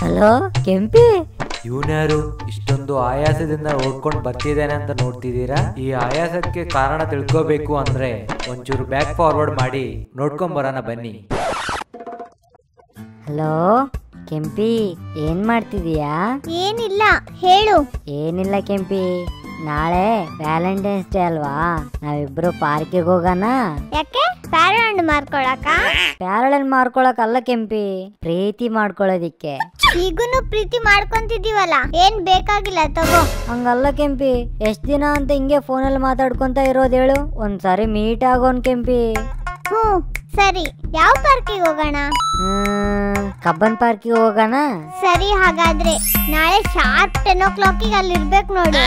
Hello Kempi, ಇವನ್ಯಾರು ಇಷ್ಟೊಂದು ಆಯಾಸದಿಂದ ಓಡ್ಕೊಂಡು ಬರ್ತಿದ್ದೇನೆ ಅಂತ ನೋಡ್ತಿದ್ದೀರಾ? ಈ ಆಯಾಸಕ್ಕೆ ಕಾರಣ ತಿಳ್ಕೋಬೇಕು ಅಂದ್ರೆ ಒಂಚೂರು ಬ್ಯಾಕ್ ಫಾರ್ವರ್ಡ್ ಮಾಡಿ ನೋಡ್ಕೊಂಡ್ ಬರೋಣ ಬನ್ನಿ. ಹಲೋ ಕೆಂಪಿ, ಏನ್ ಮಾಡ್ತಿದೀಯಾ? ಏನಿಲ್ಲ, ಹೇಳು. ಏನಿಲ್ಲ ಕೆಂಪಿ, ನಾಳೆ ವ್ಯಾಲೆಂಟೈನ್ಸ್ ಡೇ ಅಲ್ವಾ, ನಾವಿಬ್ರು ಪಾರ್ಕಿಗೆ ಹೋಗೋಣ. ಯಾಕೆ? ಪ್ಯಾರಲನ್ ಮಾಡ್ಕೊಳಕ? ಪ್ಯಾರಲನ್ ಮಾಡ್ಕೊಳಕ್ ಅಲ್ಲ ಕೆಂಪಿ, ಪ್ರೀತಿ ಮಾಡ್ಕೊಳ್ಳೋದಿಕ್ಕೆ. ಈಗೂನು ಪ್ರೀತಿ ಮಾಡ್ಕೊಂತಿದೀವಲ್ಲ, ಏನ್ ಬೇಕಾಗಿಲ್ಲ ತಗೋ. ಹಂಗಲ್ಲ ಕೆಂಪಿ, ಎಷ್ಟ್ ದಿನ ಅಂತ ಹಿಂಗೆ ಫೋನಲ್ಲಿ ಮಾತಾಡ್ಕೊಂತ ಇರೋದ್ ಹೇಳು? ಒಂದ್ಸಾರಿ ಮೀಟ್ ಆಗೋನ್ ಕೆಂಪಿ. ಸರಿ, ಯಾವ ಪಾರ್ಕಿಗೆ ಹೋಗೋಣ? ಕಬ್ಬನ್ ಪಾರ್ಕಿಗೆ ಹೋಗೋಣ. ಸರಿ, ಹಾಗಾದ್ರೆ ನಾಳೆ ಶಾರ್ಪ್ 10 o'clock ಅಲ್ಲಿ ಇರ್ಬೇಕು ನೋಡು.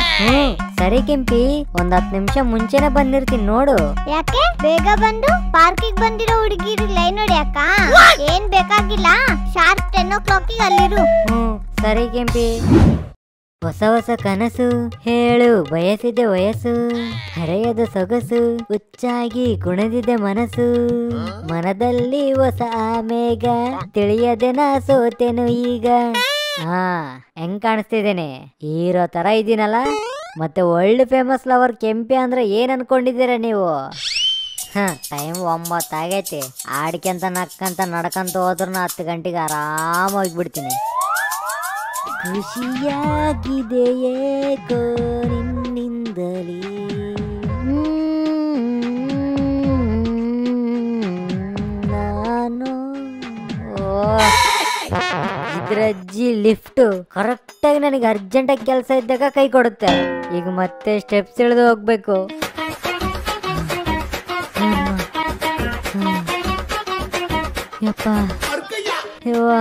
ಸರಿ ಕೆಂಪಿ, 10 ನಿಮಿಷ ಮುಂಚೆನೆ ಬಂದಿರ್ತೀನಿ ನೋಡು. ಯಾಕೆ? ಬೇಗ ಬಂದು ಪಾರ್ಕಿಗೆ ಬಂದಿರೋ ಹುಡುಗಿರಿಗೆ ಲೈನ್ ಹೊಡಿಯಕ್ಕ? ಏನ್ ಬೇಕಾಗಿಲ್ಲ, ಶಾರ್ಪ್ 10 o'clock ಅಲ್ಲಿರು. ಸರಿ ಕೆಂಪಿ. ಹೊಸ ಹೊಸ ಕನಸು ಹೇಳು, ಬಯಸಿದೆ ವಯಸ್ಸು, ಹರೆಯದ ಸೊಗಸು, ಹುಚ್ಚಾಗಿ ಕುಣಿದಿದೆ ಮನಸ್ಸು, ಮನದಲ್ಲಿ ಹೊಸ ಮೇಘ, ತಿಳಿಯದೆ ನಾ ಸೋತೆನು ಈಗ. ಹೆಂಗ್ ಕಾಣಿಸ್ತಿದ್ದೇನೆ? ಹೀರೋ ತರ ಇದೀನಲ್ಲ. ಮತ್ತೆ ವರ್ಲ್ಡ್ ಫೇಮಸ್ ಲವರ್ ಕೆಂಪಿ ಅಂದ್ರೆ ಏನ್ ಅನ್ಕೊಂಡಿದ್ದೀರಾ ನೀವು? ಟೈಮ್ 9 ಆಗೈತಿ. ಆಡ್ಕಂತ ನಕ್ಕಂತ ನಡ್ಕಂತ ಹೋದ್ರು 10 ಗಂಟೆಗೆ ಆರಾಮ ಹೋಗ್ಬಿಡ್ತೀನಿ. ಖುಷಿಯಾಗಿದೆ ಏಕೋ ನಿನ್ನಿಂದಲೇ, ನಾನು ಇದ್ರಜ್ಜಿ ಲಿಫ್ಟ್ ಕರೆಕ್ಟಾಗಿ ನನಗೆ ಅರ್ಜೆಂಟಾಗಿ ಕೆಲಸ ಇದ್ದಾಗ ಕೈ ಕೊಡುತ್ತೆ. ಈಗ ಮತ್ತೆ ಸ್ಟೆಪ್ಸ್ ಇಳಿದು ಹೋಗ್ಬೇಕು. ಯಪ್ಪ ಯವ್ವ,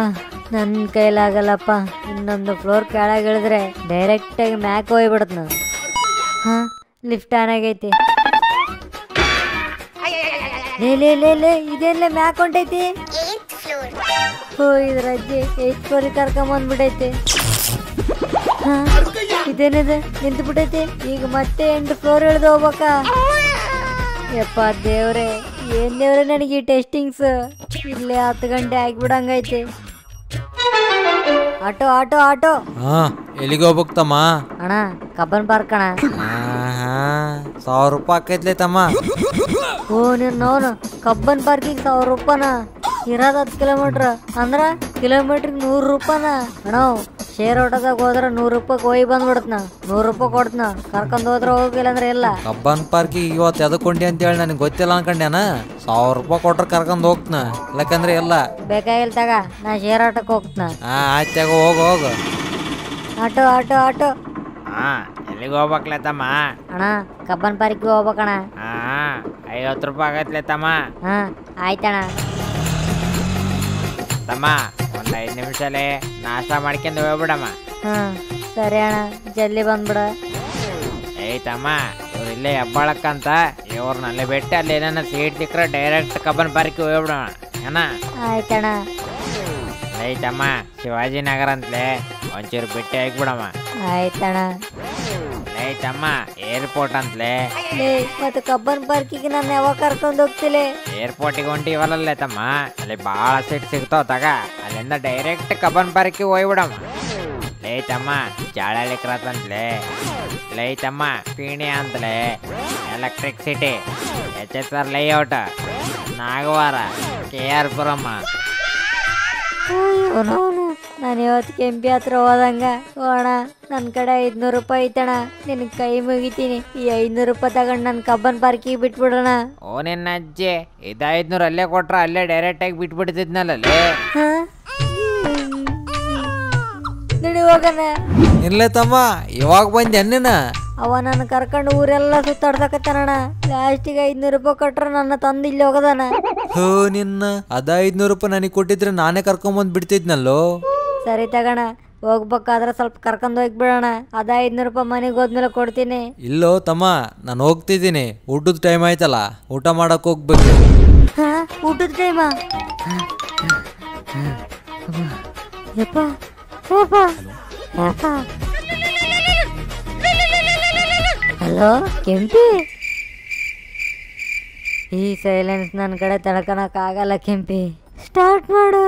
ನನ್ನ ಕೈಲಾಗಲ್ಲಪ್ಪ. ಇನ್ನೊಂದು ಫ್ಲೋರ್ ಕೆಳಗೆ ಇಳಿದ್ರೆ ಡೈರೆಕ್ಟ್ ಆಗಿ ಮ್ಯಾಕ್ ಹೋಗ್ಬಿಡತ್ ನಾನು. ಲಿಫ್ಟ್ ಆನ್ ಆಗೈತಿ. ಲೇ ಇದೆಲ್ಲ ಮ್ಯಾಕ್ ಹೊಂಟೈತಿ. ಇದ್ರ ಅಜ್ಜಿ 8th ಫ್ಲೋರ್ ಕರ್ಕೊಂಬಂದ್ಬಿಟ್ಟೈತಿ. ಇದೇನಿದೆ, ನಿಂತು ಬಿಟ್ಟೈತಿ. ಈಗ ಮತ್ತೆ 8th ಫ್ಲೋರ್ ಇಳಿದು ಹೋಗ್ಬೇಕಾ? ಯಪ್ಪ ದೇವ್ರೆ, ಏನ್ ದೇವ್ರೆ ನನಗೆ ಈ ಟೆಸ್ಟಿಂಗ್ಸ್. ಇಲ್ಲೇ 10 ಗಂಟೆ ಆಗಿಬಿಡಂಗೈತಿ. Auto auto auto. ಎಲ್ಲಿಗೆ ಹೋಗ್ಬೇಕು ತಮ್ಮ? ಅಣ್ಣ, ಕಬ್ಬನ್ ಪಾರ್ಕ್ ಅಣ್ಣ. 1000 ರೂಪಾಯಿ ಆಕೈತ್ಲೆ ತಮ್ಮ. ನೀನು ಕಬ್ಬನ್ ಪಾರ್ಕಿಗೆ 1000 ರೂಪಾಯಿನ? ಇರೋದು 10 ಕಿಲೋಮೀಟ್ರ್ ಅಂದ್ರ ಕಿಲೋಮೀಟ್ರಿಗೆ 100 ರೂಪಾಯಿನ ಅಣ್ಣ. ಶೇರ್ ಆಟೋದಾಗ ಹೋದ್ರೆ 100 ರೂಪಾಯಿಗೆ ಹೋಗಿ ಬಂದ್ಬಿಡತ್ನ. 100 ರೂಪಾಯಿ ಕೊಡ್ತನ, ಕರ್ಕೊಂಡ್ ಹೋದ್ರೆ ಹೋಗಿಲ್ಲ ಅಂದ್ರೆ ಇಲ್ಲ. ಕಬ್ಬನ್ ಪಾರ್ಕಿಗೆ ಇವತ್ತು ಎದಕೊಂಡಿ ಅಂತ ಹೇಳಿ ನನಗೆ ಗೊತ್ತಿಲ್ಲ ಅನ್ಕೊಂಡ್ಯಾನ. 1000 ರೂಪಾಯಿ ಕೊಟ್ರೆ ಕರ್ಕೊಂಡ್ ಹೋಗ್ತನ, ಇಲ್ಲಕಂದ್ರೆ ಇಲ್ಲ. ಬೇಕಾಗಿಲ್ಲ ತಗ, ನಾ ಶೇರ್ ಆಟೋಕ್ಕೆ ಹೋಗ್ತನ. ಆಯ್ತು ಹೋಗು. Auto auto auto. ಎಲ್ಲಿಗೆ ಹೋಗ್ಬೇಕ್ಲೆ ತಮ್ಮ? ಅಣ್ಣ, ಕಬ್ಬನ್ ಪಾರ್ಕಿಗೆ ಹೋಗ್ಬೇಕಣ್ಣ. 50 ರೂಪಾಯಿ ಆಗತ್ಲೆ ತಮ್ಮ. ಆಯ್ತಣ್ಣ. ತಮ್ಮ, ಒಂದು 5 ನಿಮಿಷಲೇ ನಾಷ್ಟ ಮಾಡ್ಕೊಂಡು ಹೋಗ್ಬಿಡಮ್ಮ. ಸರಿ ಅಣ್ಣ, ಜಲ್ದಿ ಬಂದ್ಬಿಡ. ತಮ್ಮ, ಇವ್ರು ಇಲ್ಲೇ ಹೆಬ್ಬಾಳಕ್ಕಂತ, ಇವ್ರನ್ನಲ್ಲೇ ಬಿಟ್ಟು ಅಲ್ಲಿ ಏನಾರ ಸೀಟ್ ಸಿಕ್ಕರೆ ಡೈರೆಕ್ಟ್ ಕಬ್ಬನ್ ಪಾರ್ಕಿಗೆ ಹೋಗ್ಬಿಡೋಣ ಏನ? ಆಯ್ತಣ್ಣ. ತಮ್ಮ, ಶಿವಾಜಿ ನಗರ ಅಂತಲೇ ಒಂಚೂರು ಬಿಟ್ಟು ಹೋಗ್ಬಿಡಮ್ಮ. ಆಯ್ತಣ್ಣ. ತಮ್ಮ, ಏರ್ಪೋರ್ಟ್ ಅಂತಲೇ. ಮತ್ತೆ ಕಬ್ಬನ್ ಪಾರ್ಕಿಗೆ ನಾನು ಯಾವಾಗ ಕರ್ಕೊಂಡು ಹೋಗ್ತಿಲ್ಲ? ಏರ್ಪೋರ್ಟಿಗೆ ಹೊಂಟಿವಲ್ಲೇ ತಮ್ಮ, ಅಲ್ಲಿ ಭಾಳ ಸೀಟ್ ಸಿಗ್ತಾವ ತಗ. ಅಲ್ಲಿಂದ ಡೈರೆಕ್ಟ್ ಕಬ್ಬನ್ ಪಾರ್ಕಿಗೆ ಹೋಗ್ಬಿಡಮ್ಮ. ತಮ್ಮ, ಜಾಳಳ್ಳಿ ಕ್ರಾಸ್ ಅಂತಲೇ. ತಮ್ಮ, ಪೀಣಿ ಅಂತಲೇ. Electricity, HSR layout, Nagavara, KR Puram. ನಾನು ಇವತ್ತು ಕೆಂಪಿ ಹತ್ರ ಹೋದಂಗ ಹೋಣ. ನನ್ನ ಕಡೆ 500 ರೂಪಾಯಿ ಐತಣ, ನಿನಗೆ ಕೈ ಮುಗಿತೀನಿ. ಈ 500 ರೂಪಾಯಿ ತಗೊಂಡು ನನ್ನ ಕಬ್ಬನ್ ಪಾರ್ಕಿಗೆ ಬಿಟ್ಬಿಡೋಣ. ನಿನ್ನ ಅಜ್ಜಿ, 500 ಅಲ್ಲೇ ಕೊಟ್ರ ಅಲ್ಲೇ ಡೈರೆಕ್ಟ್ ಆಗಿ ಬಿಟ್ಬಿಡ್ತಿದ್ನಲ್ಲೇ. ನಡಿ ಹೋಗಣ. ಇರ್ಲೇ ತಮ್ಮ, ಇವಾಗ ಬಂದೆ ನೀನ? ಅವ ನನ್ನ ಕರ್ಕೊಂಡು ಊರೆಲ್ಲ ಸುತ್ತಾಡ್ಸಕತ್ತಾನಣ್ಣ. ಲಾಸ್ಟಿಗೆ 500 ರೂಪಾಯಿ ಕೊಟ್ರೆ ನನ್ನ ತಂದು ಇಲ್ಲಿ ಹೋಗದಾನ. ನಿನ್ನ 500 ರೂಪಾಯಿ ನನಗೆ ಕೊಟ್ಟಿದ್ರೆ ನಾನೇ ಕರ್ಕೊಂಬಂದ್ ಬಿಡ್ತಿದ್ನಲ್ಲೋ. ಸರಿ ತಗೋಣ, ಹೋಗ್ಬೇಕಾದ್ರೆ ಸ್ವಲ್ಪ ಕರ್ಕೊಂಡು ಹೋಗ್ಬಿಡೋಣ. 500 ರೂಪಾಯಿ ಮನೆಗೆ ಹೋದ್ಮೇಲೆ ಕೊಡ್ತೀನಿ. ಇಲ್ಲೋ ತಮ್ಮ, ನಾನು ಹೋಗ್ತಿದ್ದೀನಿ. ಊಟದ ಟೈಮ್ ಆಯ್ತಲ್ಲ, ಊಟ ಮಾಡಕ್ ಹೋಗ್ಬೇಕು. ಊಟದ ಟೈಮಾ? ಹಲೋ ಕೆಂಪಿ, ಈ ಸೈಲೆನ್ಸ್ ನನ್ನ ಕಡೆ ತಡ್ಕೊಳಕ್ ಆಗಲ್ಲ ಕೆಂಪಿ. ಸ್ಟಾರ್ಟ್ ಮಾಡು.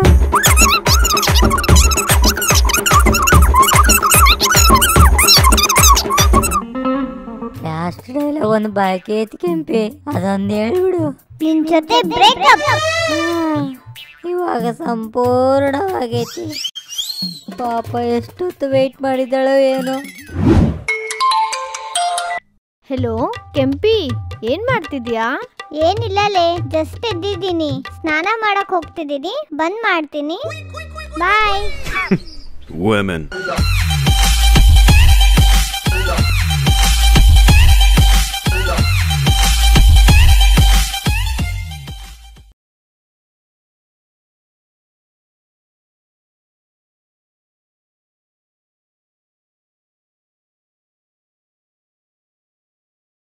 ಲಾಸ್ಟ್ ಡೈಲಾಗ್ ಒಂದು ಬಾಕಿ ಐತಿ ಕೆಂಪಿ, ಅದೊಂದು ಹೇಳ್ಬಿಡು. ನಿನ್ ಜೊತೆ ಬ್ರೇಕಪ್. ಇವಾಗ ಸಂಪೂರ್ಣವಾಗೈತಿ. ಪಾಪ ಎಷ್ಟೊತ್ತು ವೇಟ್ ಮಾಡಿದಳು ಏನೋ. ಹೆಲೋ ಕೆಂಪಿ, ಏನ್ ಮಾಡ್ತಿದ್ಯಾ? ಏನಿಲ್ಲಲೇ, ಜಸ್ಟ್ ಎದ್ದಿದ್ದೀನಿ, ಸ್ನಾನ ಮಾಡಕ್ ಹೋಗ್ತಿದ್ದೀನಿ, ಬಂದ್ ಮಾಡ್ತೀನಿ. ಬಾಯ್. Women.